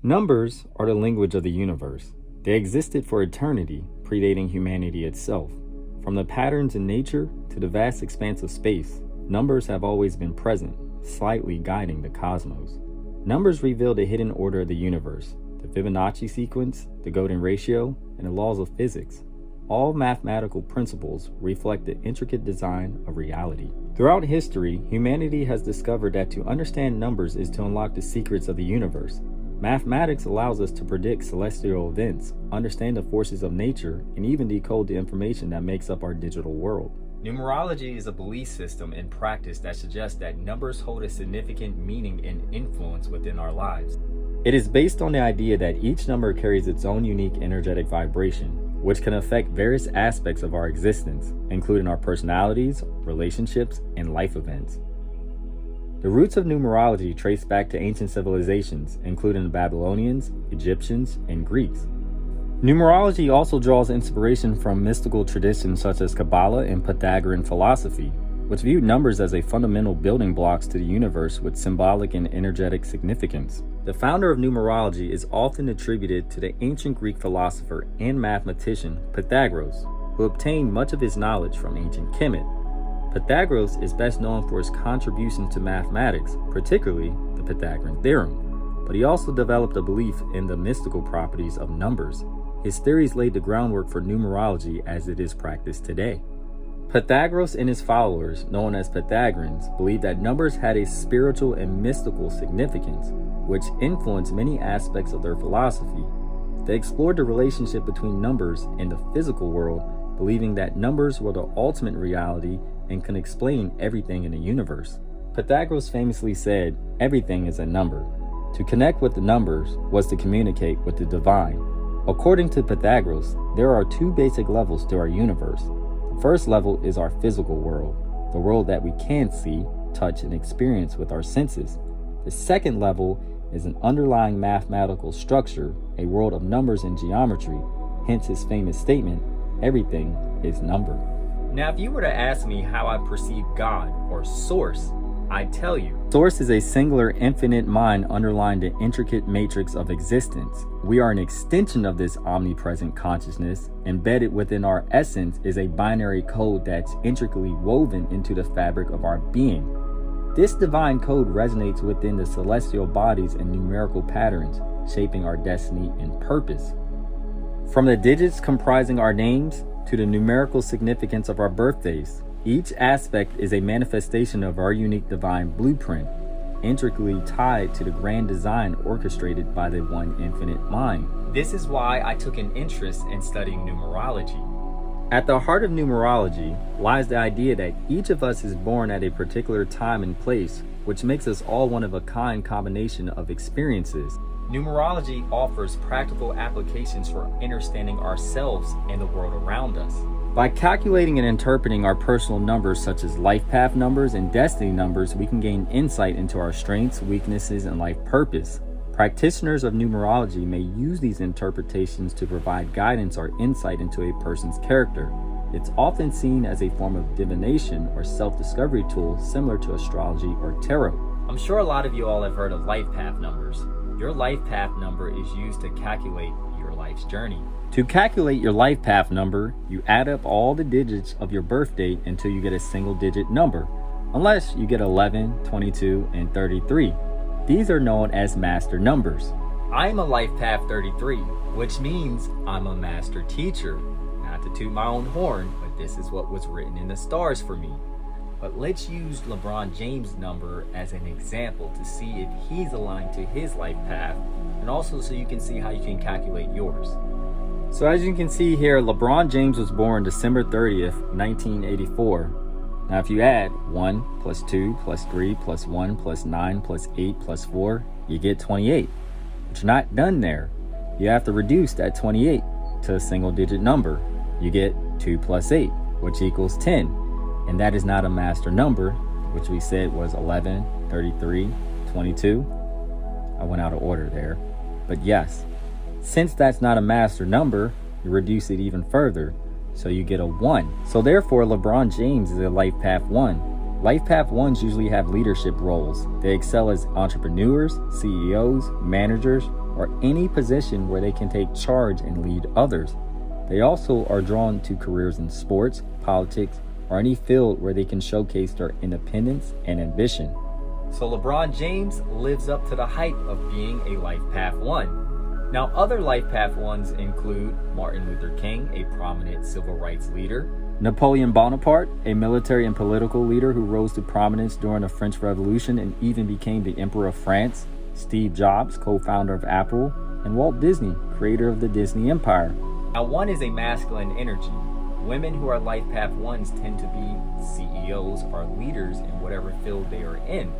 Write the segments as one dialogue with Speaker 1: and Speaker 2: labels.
Speaker 1: Numbers are the language of the universe. They existed for eternity, predating humanity itself. From the patterns in nature to the vast expanse of space, numbers have always been present, slightly guiding the cosmos. Numbers reveal the hidden order of the universe, the Fibonacci sequence, the golden ratio, and the laws of physics. All mathematical principles reflect the intricate design of reality. Throughout history, humanity has discovered that to understand numbers is to unlock the secrets of the universe. Mathematics allows us to predict celestial events, understand the forces of nature, and even decode the information that makes up our digital world. Numerology is a belief system and practice that suggests that numbers hold a significant meaning and influence within our lives. It is based on the idea that each number carries its own unique energetic vibration, which can affect various aspects of our existence, including our personalities, relationships, and life events. The roots of numerology trace back to ancient civilizations, including the Babylonians, Egyptians, and Greeks. Numerology also draws inspiration from mystical traditions such as Kabbalah and Pythagorean philosophy, which viewed numbers as a fundamental building blocks to the universe with symbolic and energetic significance. The founder of numerology is often attributed to the ancient Greek philosopher and mathematician Pythagoras, who obtained much of his knowledge from ancient Kemet. Pythagoras is best known for his contributions to mathematics, particularly the Pythagorean theorem, but he also developed a belief in the mystical properties of numbers. His theories laid the groundwork for numerology as it is practiced today. Pythagoras and his followers, known as Pythagoreans, believed that numbers had a spiritual and mystical significance, which influenced many aspects of their philosophy. They explored the relationship between numbers and the physical world, believing that numbers were the ultimate reality and can explain everything in the universe. Pythagoras famously said, "Everything is a number." To connect with the numbers was to communicate with the divine. According to Pythagoras, there are two basic levels to our universe. The first level is our physical world, the world that we can see, touch, and experience with our senses. The second level is an underlying mathematical structure, a world of numbers and geometry, hence his famous statement, "Everything is number." Now, if you were to ask me how I perceive God or Source, I'd tell you. Source is a singular, infinite mind underlying the intricate matrix of existence. We are an extension of this omnipresent consciousness. Embedded within our essence is a binary code that's intricately woven into the fabric of our being. This divine code resonates within the celestial bodies and numerical patterns, shaping our destiny and purpose. From the digits comprising our names to the numerical significance of our birthdays, each aspect is a manifestation of our unique divine blueprint, intricately tied to the grand design orchestrated by the one infinite mind. This is why I took an interest in studying numerology. At the heart of numerology lies the idea that each of us is born at a particular time and place, which makes us all one of a kind combination of experiences. Numerology offers practical applications for understanding ourselves and the world around us. By calculating and interpreting our personal numbers such as life path numbers and destiny numbers, we can gain insight into our strengths, weaknesses, and life purpose. Practitioners of numerology may use these interpretations to provide guidance or insight into a person's character. It's often seen as a form of divination or self-discovery tool similar to astrology or tarot. I'm sure a lot of you all have heard of life path numbers. Your life path number is used to calculate your life's journey. To calculate your life path number, you add up all the digits of your birth date until you get a single digit number, unless you get 11, 22, and 33. These are known as master numbers. I am a life path 33, which means I'm a master teacher. Not to toot my own horn, but this is what was written in the stars for me. But let's use LeBron James' number as an example to see if he's aligned to his life path, and also so you can see how you can calculate yours. So as you can see here, LeBron James was born December 30th, 1984. Now if you add 1 plus 2 plus 3 plus 1 plus 9 plus 8 plus 4, you get 28. But you're not done there. You have to reduce that 28 to a single digit number. You get 2 plus 8, which equals 10. And that is not a master number, which we said was 11, 33, 22. I went out of order there. But yes, since that's not a master number, you reduce it even further. So you get a 1. So therefore, LeBron James is a life path 1. Life path 1s usually have leadership roles. They excel as entrepreneurs, CEOs, managers, or any position where they can take charge and lead others. They also are drawn to careers in sports, politics, or any field where they can showcase their independence and ambition. So LeBron James lives up to the hype of being a Life Path 1. Now, other Life Path 1s include Martin Luther King, a prominent civil rights leader, Napoleon Bonaparte, a military and political leader who rose to prominence during the French Revolution and even became the Emperor of France, Steve Jobs, co-founder of Apple, and Walt Disney, creator of the Disney Empire. Now, 1 is a masculine energy. Women who are Life Path 1s tend to be CEOs or leaders in whatever field they are in.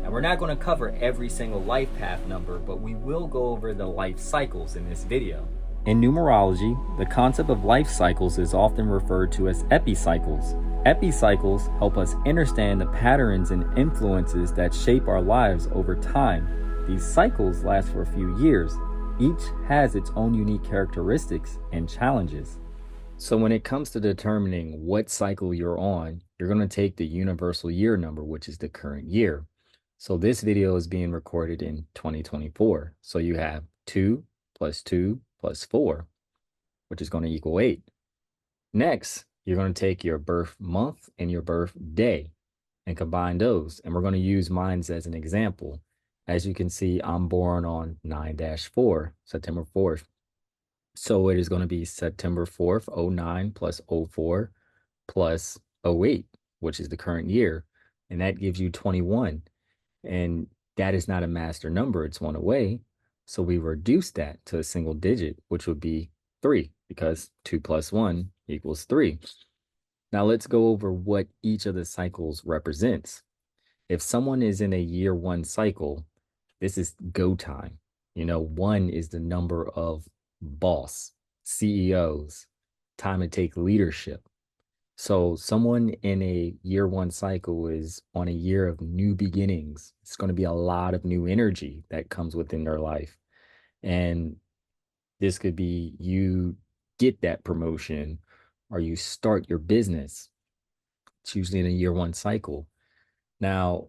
Speaker 1: Now, we're not going to cover every single life path number, but we will go over the life cycles in this video. In numerology, the concept of life cycles is often referred to as epicycles. Epicycles help us understand the patterns and influences that shape our lives over time. These cycles last for a few years. Each has its own unique characteristics and challenges. So when it comes to determining what cycle you're on, you're going to take the universal year number, which is the current year. So this video is being recorded in 2024. So you have 2 plus 2 plus 4, which is going to equal 8. Next, you're going to take your birth month and your birth day and combine those. And we're going to use mine as an example. As you can see, I'm born on 9-4, September 4th. So it is going to be September 4th, 09 plus 04 plus 08, which is the current year. And that gives you 21. And that is not a master number, it's one away. So we reduce that to a single digit, which would be 3, because 2 plus 1 equals 3. Now let's go over what each of the cycles represents. If someone is in a year 1 cycle, this is go time. 1 is the number of boss, CEOs, time to take leadership. So someone in a year 1 cycle is on a year of new beginnings. It's going to be a lot of new energy that comes within their life. And this could be you get that promotion or you start your business. It's usually in a year 1 cycle. Now,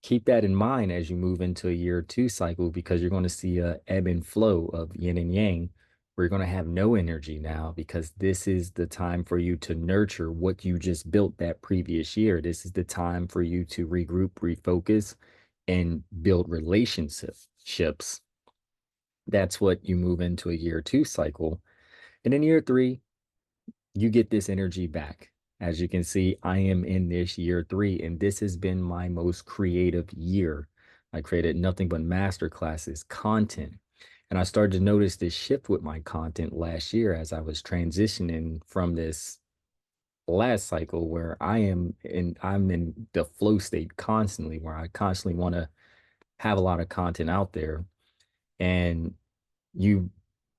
Speaker 1: keep that in mind as you move into a year 2 cycle, because you're going to see a ebb and flow of yin and yang. We're going to have no energy now, because this is the time for you to nurture what you just built that previous year. This is the time for you to regroup, refocus, and build relationships. That's what you move into a year 2 cycle. And in year 3, you get this energy back. As you can see, I am in this year 3, and this has been my most creative year. I created nothing but masterclasses, content. And I started to notice this shift with my content last year as I was transitioning from this last cycle where I'm in the flow state constantly, where I constantly want to have a lot of content out there. And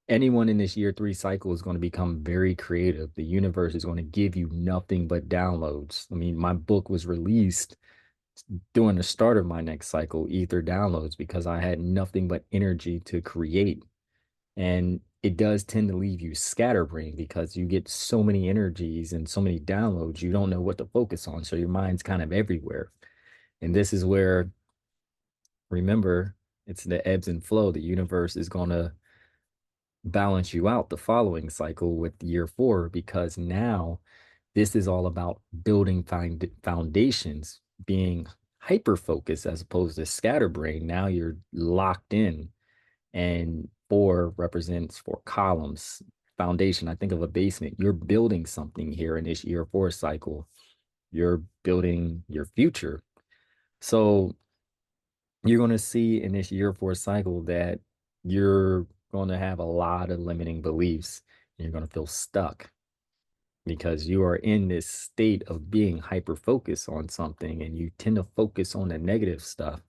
Speaker 1: anyone in this year 3 cycle is going to become very creative. The universe is going to give you nothing but downloads. I mean, my book was released during the start of my next cycle, Ether Downloads, because I had nothing but energy to create. And it does tend to leave you scatterbrained because you get so many energies and so many downloads, you don't know what to focus on. So your mind's kind of everywhere. And this is where, remember, it's the ebbs and flow. The universe is going to balance you out the following cycle with year 4, because now this is all about building foundations, being hyper focused as opposed to scatterbrained. Now you're locked in, and 4 represents 4 columns. Foundation, I think of a basement. You're building something here in this year 4 cycle. You're building your future. So you're going to see in this year 4 cycle that you're going to have a lot of limiting beliefs. And you're going to feel stuck because you are in this state of being hyper focused on something, and you tend to focus on the negative stuff.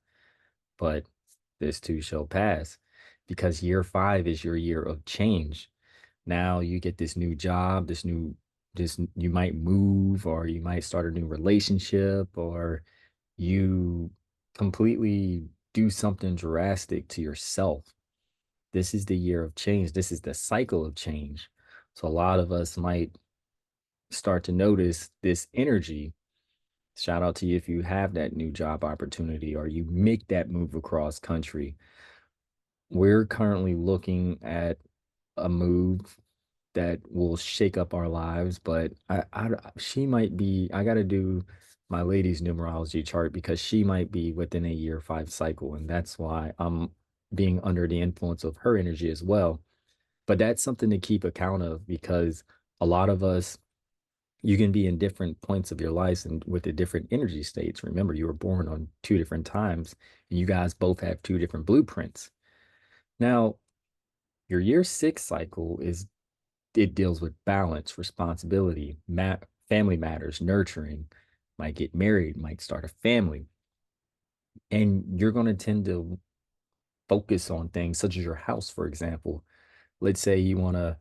Speaker 1: But this too shall pass, because year 5 is your year of change. Now you get this new job, you might move, or you might start a new relationship, or you completely do something drastic to yourself. This is the year of change. This is the cycle of change. So a lot of us might start to notice this energy. Shout out to you if you have that new job opportunity, or you make that move across country, we're currently looking at a move that will shake up our lives, but she might be, I got to do my lady's numerology chart because she might be within a year 5 cycle. And that's why I'm being under the influence of her energy as well. But that's something to keep account of because a lot of us, you can be in different points of your life and with the different energy states. Remember, you were born on 2 different times and you guys both have 2 different blueprints. Now, your year 6 cycle is, it deals with balance, responsibility, family matters, nurturing, might get married, might start a family. And you're going to tend to focus on things such as your house, for example. Let's say you want to,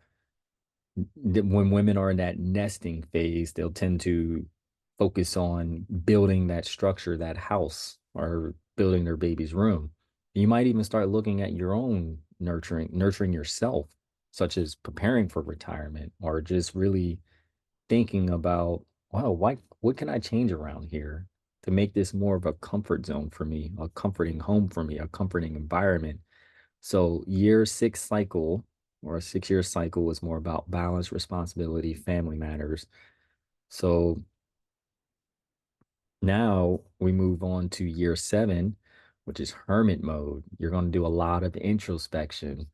Speaker 1: when women are in that nesting phase, they'll tend to focus on building that structure, that house, or building their baby's room. You might even start looking at your own nurturing yourself, such as preparing for retirement or just really thinking about, wow, what can I change around here to make this more of a comfort zone for me, a comforting home for me, a comforting environment. So year 6 cycle or a 6-year cycle is more about balance, responsibility, family matters. So now we move on to year 7, which is hermit mode. You're going to do a lot of introspection.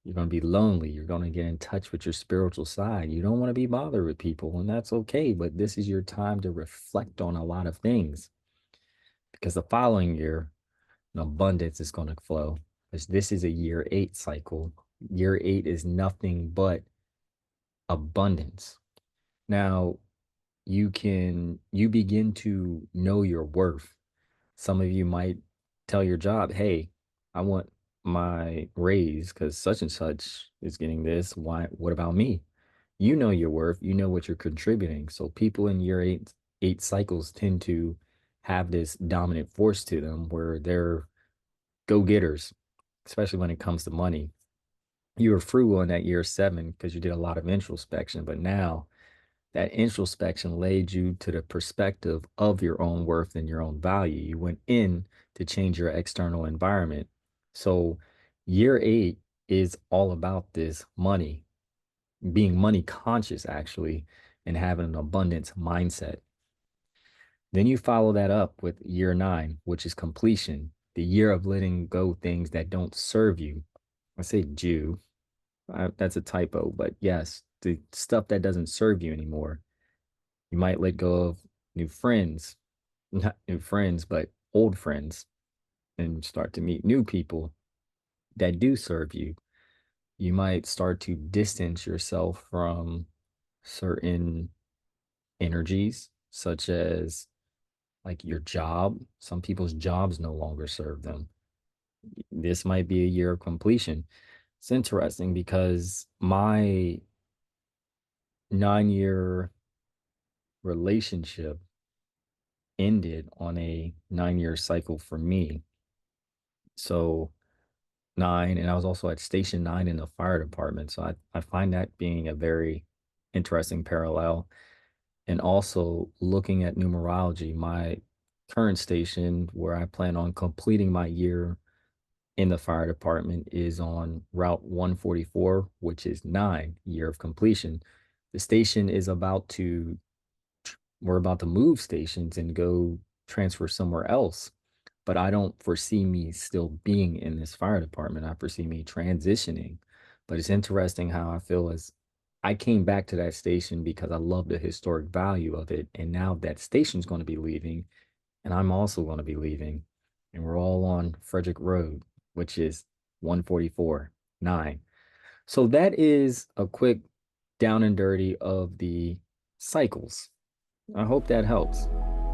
Speaker 1: You're going to be lonely. You're going to get in touch with your spiritual side. You don't want to be bothered with people, and that's okay. But this is your time to reflect on a lot of things because the following year, an abundance is going to flow. Because this is a year 8 cycle. Year 8 is nothing but abundance. Now, you begin to know your worth. Some of you might tell your job, hey, I want my raise because such and such is getting this. Why? What about me? You know your worth. You know what you're contributing. So people in year 8 cycles tend to have this dominant force to them where they're go-getters, especially when it comes to money. You were frugal in that year 7 because you did a lot of introspection, but now that introspection led you to the perspective of your own worth and your own value. You went in to change your external environment. So, year 8 is all about this money, being money conscious, actually, and having an abundance mindset. Then you follow that up with year 9, which is completion, the year of letting go things that don't serve you. I say Jew, that's a typo, but yes, the stuff that doesn't serve you anymore. You might let go of new friends, not new friends, but old friends, and start to meet new people that do serve you. You might start to distance yourself from certain energies, such as like your job. Some people's jobs no longer serve them. This might be a year of completion. It's interesting because my 9-year relationship ended on a 9-year cycle for me. So 9, and I was also at station 9 in the fire department. So I find that being a very interesting parallel. And also looking at numerology, my current station where I plan on completing my year in the fire department is on Route 144, which is 9, year of completion. The station is we're about to move stations and go transfer somewhere else. But I don't foresee me still being in this fire department. I foresee me transitioning. But it's interesting how I feel as I came back to that station because I love the historic value of it. And now that station's going to be leaving, and I'm also going to be leaving. And we're all on Frederick Road, which is 144, 9. So that is a quick down and dirty of the cycles. I hope that helps.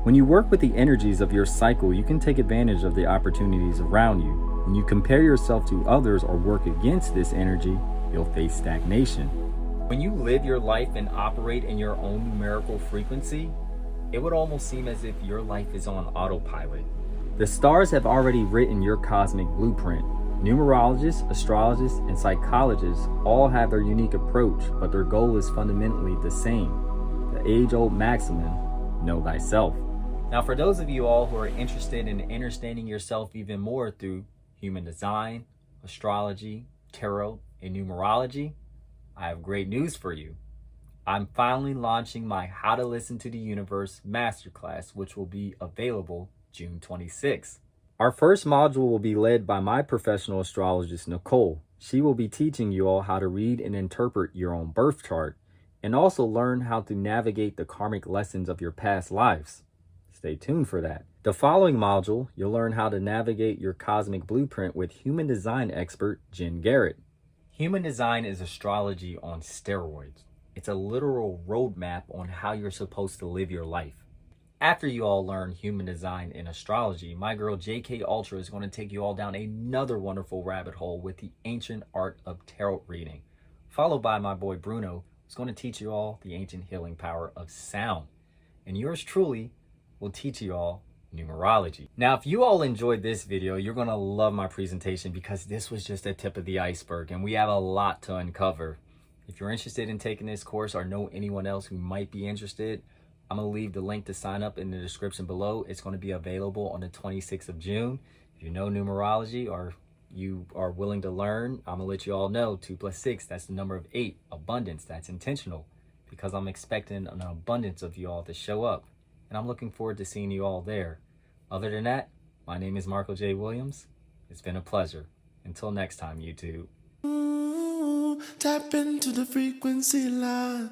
Speaker 1: When you work with the energies of your cycle, you can take advantage of the opportunities around you. When you compare yourself to others or work against this energy, you'll face stagnation. When you live your life and operate in your own numerical frequency, it would almost seem as if your life is on autopilot. The stars have already written your cosmic blueprint. Numerologists, astrologists, and psychologists all have their unique approach, but their goal is fundamentally the same. The age-old maximum, know thyself. Now, for those of you all who are interested in understanding yourself even more through human design, astrology, tarot, and numerology, I have great news for you. I'm finally launching my How to Listen to the Universe Masterclass, which will be available June 26th. Our first module will be led by my professional astrologist, Nicole. She will be teaching you all how to read and interpret your own birth chart and also learn how to navigate the karmic lessons of your past lives. Stay tuned for that. The following module, you'll learn how to navigate your cosmic blueprint with human design expert Jen Garrett. Human design is astrology on steroids. It's a literal roadmap on how you're supposed to live your life. After you all learn human design and astrology, my girl JK Ultra is going to take you all down another wonderful rabbit hole with the ancient art of tarot reading, followed by my boy Bruno, who's going to teach you all the ancient healing power of sound. And yours truly will teach you all numerology. Now, if you all enjoyed this video, you're going to love my presentation because this was just the tip of the iceberg and we have a lot to uncover. If you're interested in taking this course or know anyone else who might be interested, I'm going to leave the link to sign up in the description below. It's going to be available on the 26th of June. If you know numerology or you are willing to learn, I'm going to let you all know 2 + 6, that's the number of 8. Abundance, that's intentional, because I'm expecting an abundance of you all to show up. And I'm looking forward to seeing you all there. Other than that, my name is Marco J. Williams. It's been a pleasure. Until next time, YouTube.
Speaker 2: Tap into the frequency line.